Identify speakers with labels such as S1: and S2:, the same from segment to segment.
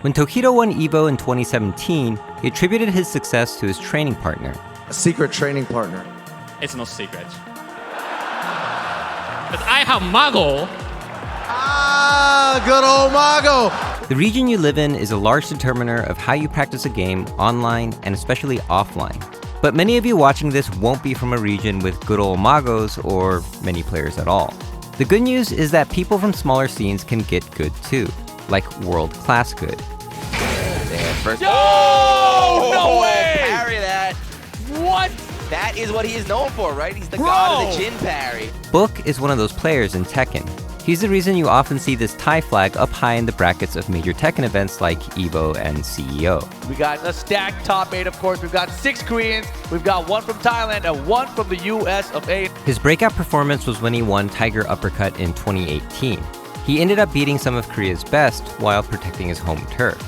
S1: When Tokido won EVO in 2017, he attributed his success to his training partner.
S2: A secret training partner.
S3: It's no secret. Because I have Mago.
S2: Ah, good old Mago.
S1: The region you live in is a large determiner of how you practice a game online and especially offline. But many of you watching this won't be from a region with good old Magos or many players at all. The good news is that people from smaller scenes can get good too, like world-class good.
S4: First.
S3: Yo! No way!
S4: Parry that.
S3: What?
S4: That is what he is known for, right? He's the god of the Jin parry.
S1: Book is one of those players in Tekken. He's the reason you often see this Thai flag up high in the brackets of major Tekken events like EVO and CEO.
S5: We got a stacked top 8, of course. We've got 6 Koreans, we've got 1 from Thailand, and 1 from the US of A.
S1: His breakout performance was when he won Tiger Uppercut in 2018. He ended up beating some of Korea's best while protecting his home turf.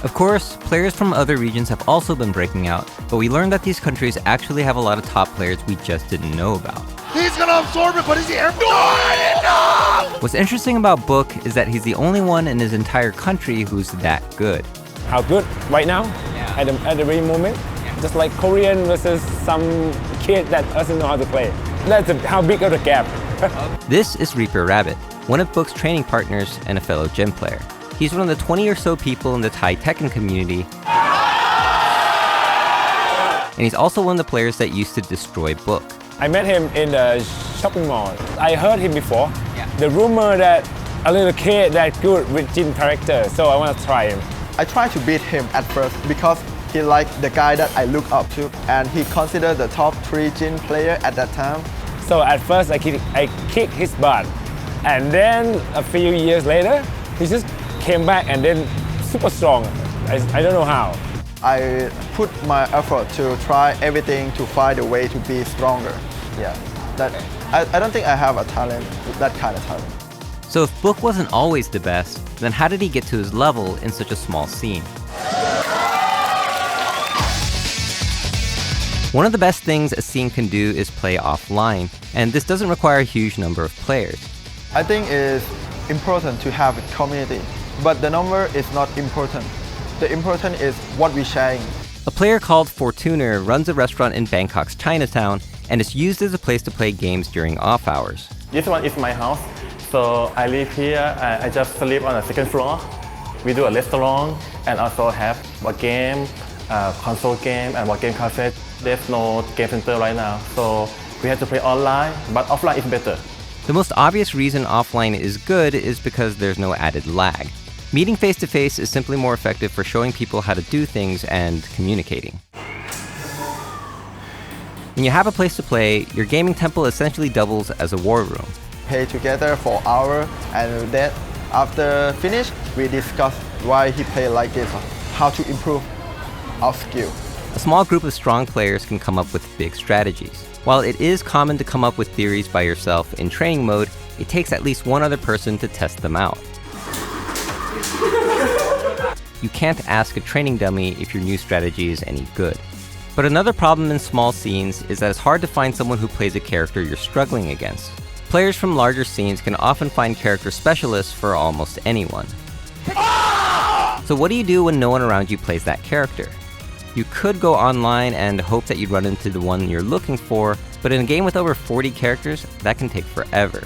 S1: Of course, players from other regions have also been breaking out, but we learned that these countries actually have a lot of top players we just didn't know about.
S2: He's gonna absorb it, but is he airborne?
S1: What's interesting about Book is that he's the only one in his entire country who's that good.
S6: How good right now, at the very moment, just like Korean versus some kid that doesn't know how to play. That's how big of the gap.
S1: This is Reaper Rabbit, one of Book's training partners and a fellow gym player. He's one of the 20 or so people in the Thai Tekken community, and he's also one of the players that used to destroy Book.
S6: I met him in the shopping mall. I heard him before. The rumor that a little kid that good with Jin character, so I want to try him.
S7: I tried to beat him at first because he liked the guy that I look up to, and he considered the top 3 Jin player at that time.
S6: So at first I kicked his butt, and then a few years later, he just came back and then super strong. I don't know how.
S7: I put my effort to try everything to find a way to be stronger. I don't think I have a talent, that kind of talent.
S1: So if Book wasn't always the best, then how did he get to his level in such a small scene? One of the best things a scene can do is play offline, and this doesn't require a huge number of players.
S7: I think it's important to have a community, but the number is not important. The important is what we're sharing.
S1: A player called Fortuner runs a restaurant in Bangkok's Chinatown, and it's used as a place to play games during off hours.
S8: This one is my house, so I live here. I just sleep on the second floor. We do a restaurant and also have a game, console game, and a game cafe. There's no game center right now, so we have to play online, but offline is better.
S1: The most obvious reason offline is good is because there's no added lag. Meeting face-to-face is simply more effective for showing people how to do things and communicating. When you have a place to play, your gaming temple essentially doubles as a war room.
S7: Play together for hours, and then after finish, we discuss why he played like this, how to improve our skill.
S1: A small group of strong players can come up with big strategies. While it is common to come up with theories by yourself in training mode, it takes at least one other person to test them out. You can't ask a training dummy if your new strategy is any good. But another problem in small scenes is that it's hard to find someone who plays a character you're struggling against. Players from larger scenes can often find character specialists for almost anyone. So what do you do when no one around you plays that character? You could go online and hope that you run into the one you're looking for, but in a game with over 40 characters, that can take forever.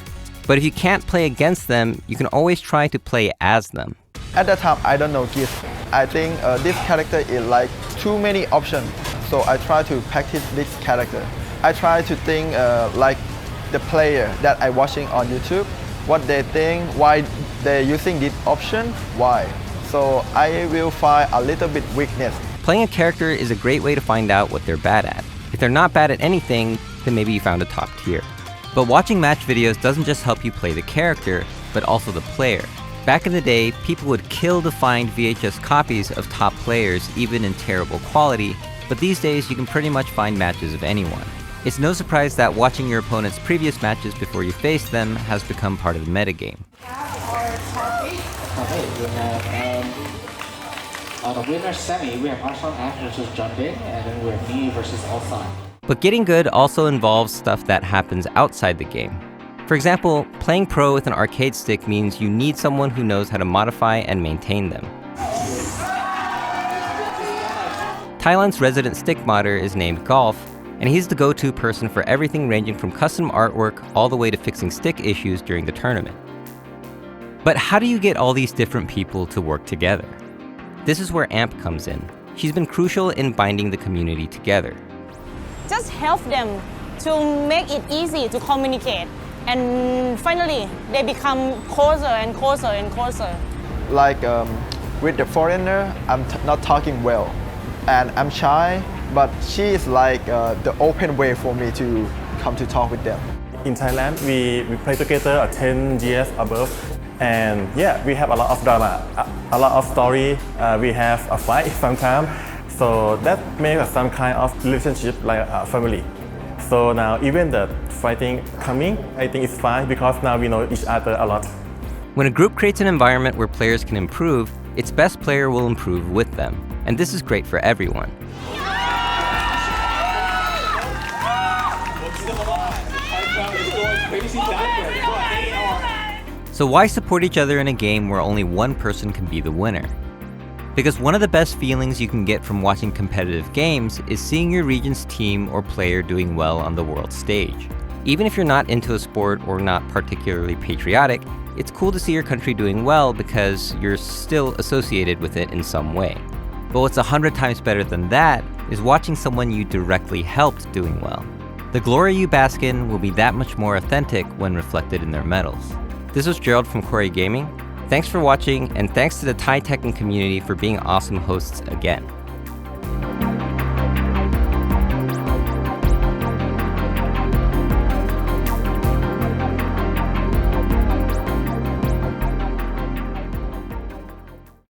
S1: But if you can't play against them, you can always try to play as them.
S7: At that time, I don't know GIF. I think this character is like too many options, so I try to practice this character. I try to think like the player that I'm watching on YouTube, what they think, why they're using this option, why. So I will find a little bit weakness.
S1: Playing a character is a great way to find out what they're bad at. If they're not bad at anything, then maybe you found a top tier. But watching match videos doesn't just help you play the character, but also the player. Back in the day, people would kill to find VHS copies of top players, even in terrible quality, but these days you can pretty much find matches of anyone. It's no surprise that watching your opponent's previous matches before you face them has become part of the metagame.
S9: On the winner's semi, we have Arsenal versus John Bing, and then we have me versus Ulsan.
S1: But getting good also involves stuff that happens outside the game. For example, playing pro with an arcade stick means you need someone who knows how to modify and maintain them. Talon's resident stick modder is named Golf, and he's the go-to person for everything ranging from custom artwork all the way to fixing stick issues during the tournament. But how do you get all these different people to work together? This is where Amp comes in. She's been crucial in binding the community together.
S10: Just help them to make it easy to communicate. And finally, they become closer and closer and closer.
S7: Like with the foreigner, I'm not talking well. And I'm shy, but she is like the open way for me to come to talk with them.
S8: In Thailand, we play together 10 years above. And yeah, we have a lot of drama, a lot of story. We have a fight sometimes. So that makes some kind of relationship like a family. So now even the fighting coming, I think it's fine because now we know each other a lot.
S1: When a group creates an environment where players can improve, its best player will improve with them. And this is great for everyone. So why support each other in a game where only one person can be the winner? Because one of the best feelings you can get from watching competitive games is seeing your region's team or player doing well on the world stage. Even if you're not into a sport or not particularly patriotic, it's cool to see your country doing well because you're still associated with it in some way. But what's 100 times better than that is watching someone you directly helped doing well. The glory you bask in will be that much more authentic when reflected in their medals. This was Gerald from Corey Gaming. Thanks for watching, and thanks to the Thai Tekken community for being awesome hosts again.